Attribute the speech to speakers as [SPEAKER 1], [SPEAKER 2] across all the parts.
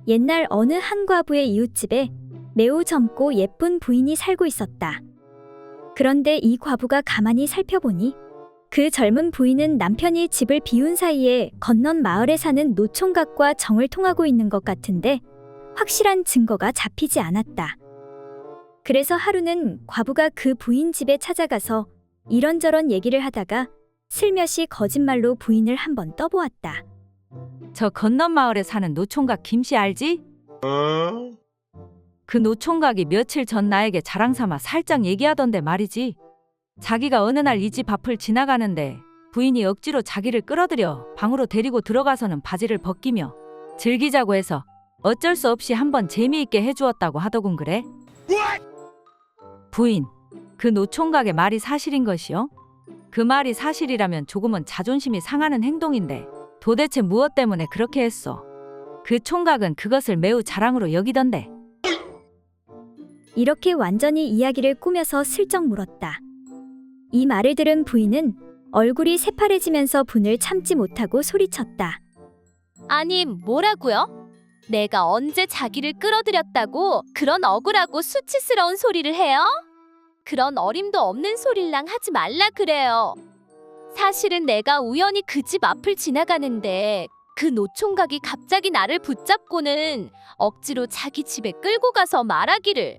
[SPEAKER 1] 옛날 어느 한 과부의 이웃집에 매우 젊고 예쁜 부인이 살고 있었다. 그런데 이 과부가 가만히 살펴보니 그 젊은 부인은 남편이 집을 비운 사이에 건넌 마을에 사는 노총각과 정을 통하고 있는 것 같은데 확실한 증거가 잡히지 않았다. 그래서 하루는 과부가 그 부인 집에 찾아가서 이런저런 얘기를 하다가 슬며시 거짓말로 부인을 한번 떠보았다.
[SPEAKER 2] 저 건넌 마을에 사는 노총각 김씨 알지? 그 노총각이 며칠 전 나에게 자랑삼아 살짝 얘기하던데 말이지. 자기가 어느 날 이 집 앞을 지나가는데 부인이 억지로 자기를 끌어들여 방으로 데리고 들어가서는 바지를 벗기며 즐기자고 해서 어쩔 수 없이 한번 재미있게 해주었다고 하더군 그래. 부인, 그 노총각의 말이 사실인 것이요? 그 말이 사실이라면 조금은 자존심이 상하는 행동인데 도대체 무엇 때문에 그렇게 했어? 그 총각은 그것을 매우 자랑으로 여기던데.
[SPEAKER 1] 이렇게 완전히 이야기를 꾸며서 슬쩍 물었다. 이 말을 들은 부인은 얼굴이 새파래지면서 분을 참지 못하고 소리쳤다.
[SPEAKER 3] 아니, 뭐라고요? 내가 언제 자기를 끌어들였다고 그런 억울하고 수치스러운 소리를 해요? 그런 어림도 없는 소릴랑 하지 말라 그래요. 사실은 내가 우연히 그 집 앞을 지나가는데 그 노총각이 갑자기 나를 붙잡고는 억지로 자기 집에 끌고 가서 말하기를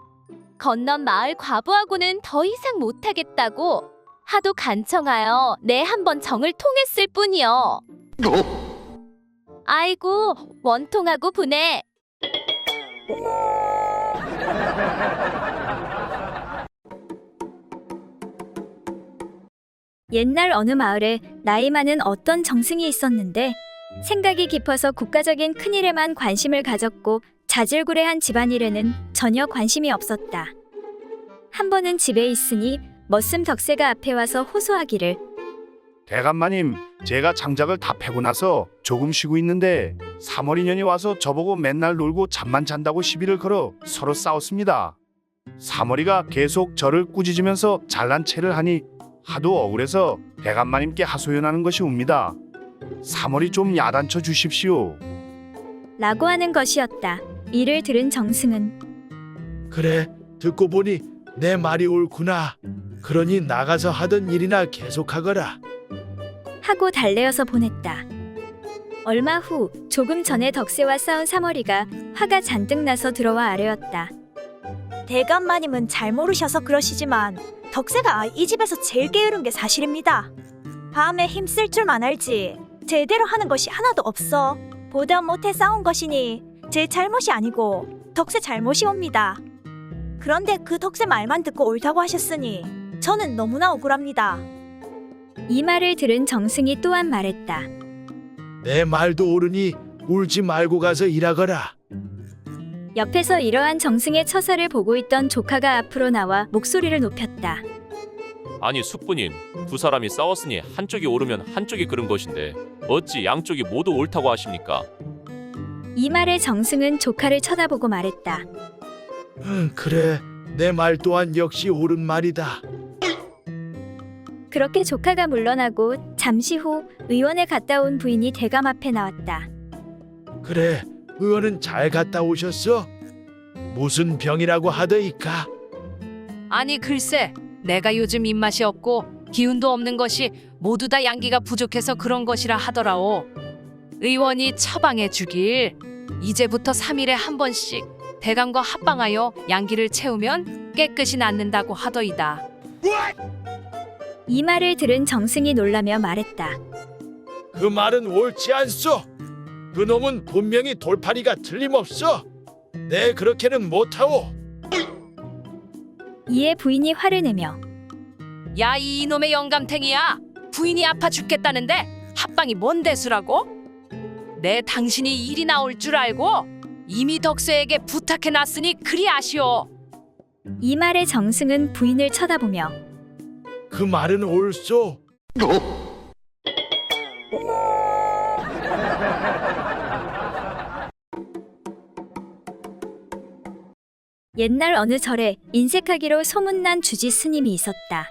[SPEAKER 3] 건넌 마을 과부하고는 더 이상 못하겠다고 하도 간청하여 내 한번 정을 통했을 뿐이요. 아이고, 원통하고 분해.
[SPEAKER 1] 옛날 어느 마을에 나이 많은 어떤 정승이 있었는데 생각이 깊어서 국가적인 큰일에만 관심을 가졌고 자질구레한 집안일에는 전혀 관심이 없었다. 한 번은 집에 있으니 머슴 덕세가 앞에 와서 호소하기를
[SPEAKER 4] 대감마님, 제가 장작을 다 패고 나서 조금 쉬고 있는데 사머리년이 와서 저보고 맨날 놀고 잠만 잔다고 시비를 걸어 서로 싸웠습니다. 사머리가 계속 저를 꾸짖으면서 잘난 체를 하니 하도 억울해서 대감마님께 하소연하는 것이 옵니다. 사머리 좀 야단쳐 주십시오.
[SPEAKER 1] 라고 하는 것이었다. 이를 들은 정승은
[SPEAKER 5] 그래, 듣고 보니 내 말이 옳구나. 그러니 나가서 하던 일이나 계속하거라.
[SPEAKER 1] 하고 달래어서 보냈다. 얼마 후 조금 전에 덕세와 싸운 사머리가 화가 잔뜩 나서 들어와 아뢰었다.
[SPEAKER 6] 대감마님은 잘 모르셔서 그러시지만 덕세가 이 집에서 제일 게으른 게 사실입니다. 밤에 힘쓸 줄만 알지 제대로 하는 것이 하나도 없어. 보다 못해 싸운 것이니 제 잘못이 아니고 덕세 잘못이옵니다. 그런데 그 덕세 말만 듣고 옳다고 하셨으니 저는 너무나 억울합니다.
[SPEAKER 1] 이 말을 들은 정승이 또한 말했다.
[SPEAKER 5] 내 말도 옳으니 울지 말고 가서 일하거라.
[SPEAKER 1] 옆에서 이러한 정승의 처사를 보고 있던 조카가 앞으로 나와 목소리를 높였다.
[SPEAKER 7] 아니 숙부님, 두 사람이 싸웠으니 한쪽이 옳으면 한쪽이 그른 것인데 어찌 양쪽이 모두 옳다고 하십니까?
[SPEAKER 1] 이 말에 정승은 조카를 쳐다보고 말했다.
[SPEAKER 5] 그래, 내 말 또한 역시 옳은 말이다.
[SPEAKER 1] 그렇게 조카가 물러나고 잠시 후 의원에 갔다 온 부인이 대감 앞에 나왔다.
[SPEAKER 5] 그래, 의원은 잘 갔다 오셨어? 무슨 병이라고 하더이까?
[SPEAKER 8] 아니 글쎄, 내가 요즘 입맛이 없고 기운도 없는 것이 모두 다 양기가 부족해서 그런 것이라 하더라오. 의원이 처방해 주길 이제부터 3일에 한 번씩 대감과 합방하여 양기를 채우면 깨끗이 낫는다고 하더이다.
[SPEAKER 1] 이 말을 들은 정승이 놀라며 말했다.
[SPEAKER 5] 그 말은 옳지 않소. 그 놈은 분명히 돌팔이가 틀림없어. 내 그렇게는 못하오.
[SPEAKER 1] 이에 부인이 화를 내며
[SPEAKER 8] 야, 이 이놈의 영감탱이야. 부인이 아파 죽겠다는데 합방이 뭔 대수라고? 내 당신이 일이 나올 줄 알고 이미 덕세에게 부탁해 놨으니 그리 아시오.
[SPEAKER 1] 이 말에 정승은 부인을 쳐다보며
[SPEAKER 5] 그 말은 옳소.
[SPEAKER 1] 옛날 어느 절에 인색하기로 소문난 주지 스님이 있었다.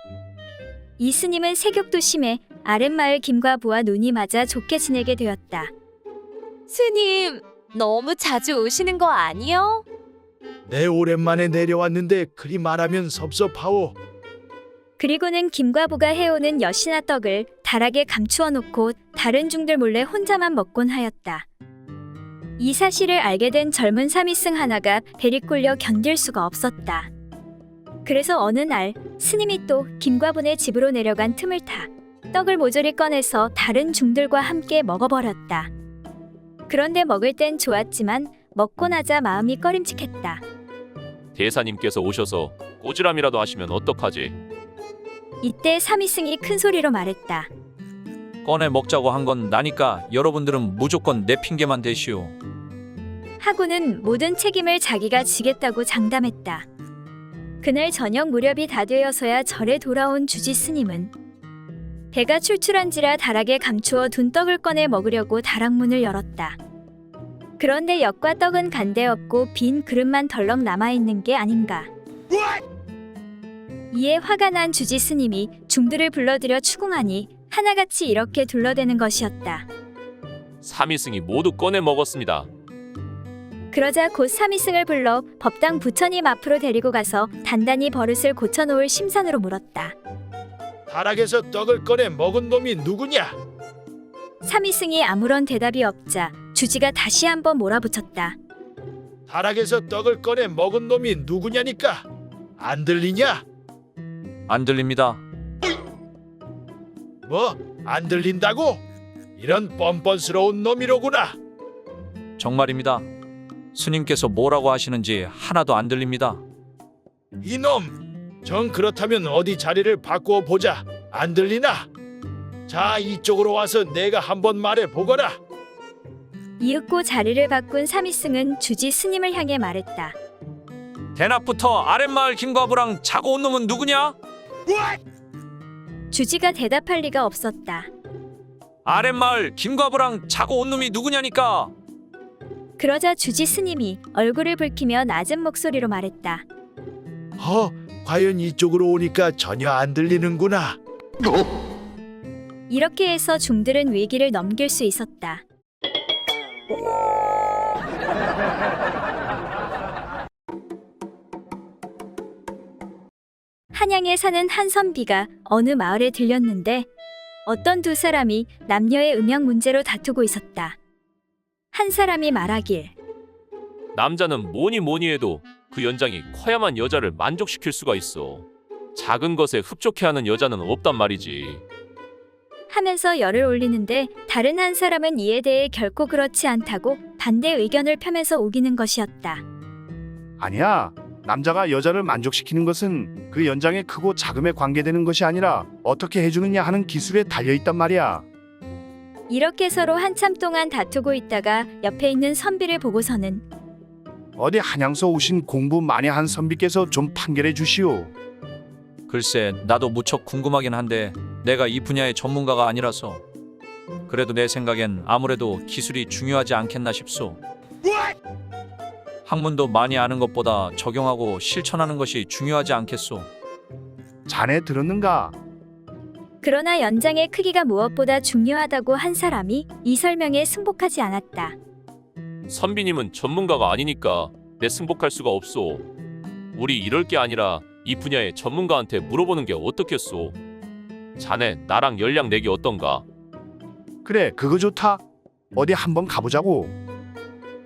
[SPEAKER 1] 이 스님은 세격도 심해 아랫마을 김과부와 눈이 맞아 좋게 지내게 되었다.
[SPEAKER 3] 스님, 너무 자주 오시는 거 아니요?
[SPEAKER 5] 내 오랜만에 내려왔는데 그리 말하면 섭섭하오.
[SPEAKER 1] 그리고는 김과부가 해오는 엿이나 떡을 다락에 감추어 놓고 다른 중들 몰래 혼자만 먹곤 하였다. 이 사실을 알게 된 젊은 사미승 하나가 배리 꼴려 견딜 수가 없었다. 그래서 어느 날 스님이 또 김과분의 집으로 내려간 틈을 타 떡을 모조리 꺼내서 다른 중들과 함께 먹어버렸다. 그런데 먹을 땐 좋았지만 먹고 나자 마음이 꺼림칙했다.
[SPEAKER 7] 대사님께서 오셔서 꼬지람이라도 하시면 어떡하지?
[SPEAKER 1] 이때 사미승이 큰 소리로 말했다.
[SPEAKER 9] 꺼내 먹자고 한 건 나니까 여러분들은 무조건 내 핑계만 대시오.
[SPEAKER 1] 하고는 모든 책임을 자기가 지겠다고 장담했다. 그날 저녁 무렵이 다 되어서야 절에 돌아온 주지 스님은 배가 출출한지라 다락에 감추어 둔 떡을 꺼내 먹으려고 다락문을 열었다. 그런데 엿과 떡은 간데없고 빈 그릇만 덜렁 남아있는 게 아닌가. 이에 화가 난 주지 스님이 중들을 불러들여 추궁하니 하나같이 이렇게 둘러대는 것이었다.
[SPEAKER 7] 사미승이 모두 꺼내 먹었습니다.
[SPEAKER 1] 그러자 곧 사미승을 불러 법당 부처님 앞으로 데리고 가서 단단히 버릇을 고쳐놓을 심산으로 물었다.
[SPEAKER 5] 다락에서 떡을 꺼내 먹은 놈이 누구냐?
[SPEAKER 1] 사미승이 아무런 대답이 없자 주지가 다시 한번 몰아붙였다.
[SPEAKER 5] 다락에서 떡을 꺼내 먹은 놈이 누구냐니까? 안 들리냐?
[SPEAKER 9] 안 들립니다.
[SPEAKER 5] 뭐? 안 들린다고? 이런 뻔뻔스러운 놈이로구나.
[SPEAKER 9] 정말입니다. 스님께서 뭐라고 하시는지 하나도 안 들립니다.
[SPEAKER 5] 이놈! 정 그렇다면 어디 자리를 바꾸어 보자. 안 들리나? 자, 이쪽으로 와서 내가 한번 말해 보거라.
[SPEAKER 1] 이윽고 자리를 바꾼 사미승은 주지 스님을 향해 말했다.
[SPEAKER 9] 대낮부터 아랫마을 김과부랑 자고 온 놈은 누구냐?
[SPEAKER 1] 주지가 대답할 리가 없었다.
[SPEAKER 9] 아랫마을 김과부랑 자고 온 놈이 누구냐니까.
[SPEAKER 1] 그러자 주지 스님이 얼굴을 붉히며 낮은 목소리로 말했다.
[SPEAKER 5] 과연 이쪽으로 오니까 전혀 안 들리는구나.
[SPEAKER 1] 이렇게 해서 중들은 위기를 넘길 수 있었다. 한양에 사는 한 선비가 어느 마을에 들렸는데 어떤 두 사람이 남녀의 음양 문제로 다투고 있었다. 한 사람이 말하길.
[SPEAKER 7] 남자는 뭐니 뭐니 해도 그 연장이 커야만 여자를 만족시킬 수가 있어. 작은 것에 흡족해하는 여자는 없단 말이지.
[SPEAKER 1] 하면서 열을 올리는데 다른 한 사람은 이에 대해 결코 그렇지 않다고 반대 의견을 펴면서 우기는 것이었다.
[SPEAKER 4] 아니야. 남자가 여자를 만족시키는 것은 그 연장의 크고 작음에 관계되는 것이 아니라 어떻게 해주느냐 하는 기술에 달려있단 말이야.
[SPEAKER 1] 이렇게 서로 한참 동안 다투고 있다가 옆에 있는 선비를 보고서는
[SPEAKER 4] 어디 한양서 오신 공부 많이 한 선비께서 좀 판결해 주시오.
[SPEAKER 9] 글쎄, 나도 무척 궁금하긴 한데 내가 이 분야의 전문가가 아니라서. 그래도 내 생각엔 아무래도 기술이 중요하지 않겠나 싶소. 학문도 많이 아는 것보다 적용하고 실천하는 것이 중요하지 않겠소.
[SPEAKER 4] 자네 들었는가?
[SPEAKER 1] 그러나 연장의 크기가 무엇보다 중요하다고 한 사람이 이 설명에 승복하지 않았다.
[SPEAKER 7] 선비님은 전문가가 아니니까 내 승복할 수가 없소. 우리 이럴 게 아니라 이 분야의 전문가한테 물어보는 게 어떻겠소. 자네 나랑 연락 내기 어떤가?
[SPEAKER 4] 그래, 그거 좋다. 어디 한번 가보자고.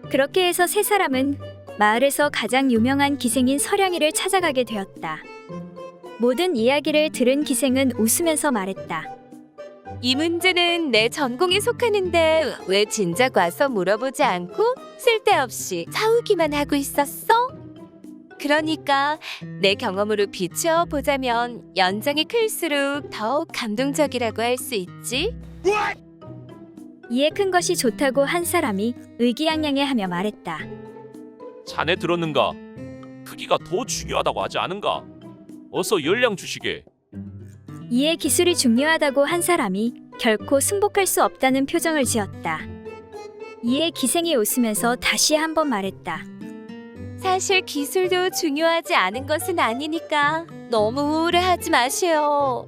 [SPEAKER 1] 그렇게 해서 세 사람은 마을에서 가장 유명한 기생인 서량이를 찾아가게 되었다. 모든 이야기를 들은 기생은 웃으면서 말했다.
[SPEAKER 3] 이 문제는 내 전공에 속하는데 왜 진작 와서 물어보지 않고 쓸데없이 사우기만 하고 있었어? 그러니까 내 경험으로 비추어 보자면 연장이 클수록 더욱 감동적이라고 할 수 있지.
[SPEAKER 1] 이에 큰 것이 좋다고 한 사람이 의기양양해하며 말했다.
[SPEAKER 7] 자네 들었는가? 크기가 더 중요하다고 하지 않은가? 어서 연락 주시게.
[SPEAKER 1] 이에 기술이 중요하다고 한 사람이 결코 승복할 수 없다는 표정을 지었다. 이에 기생이 웃으면서 다시 한번 말했다.
[SPEAKER 3] 사실 기술도 중요하지 않은 것은 아니니까 너무 우울해하지 마세요.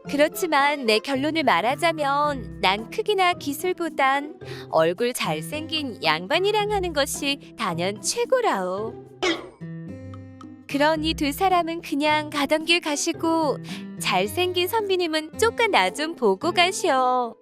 [SPEAKER 3] 그렇지만 내 결론을 말하자면 난 크기나 기술보단 얼굴 잘생긴 양반이랑 하는 것이 단연 최고라오. 그러니 두 사람은 그냥 가던 길 가시고 잘생긴 선비님은 쪼까 나 좀 보고 가시오.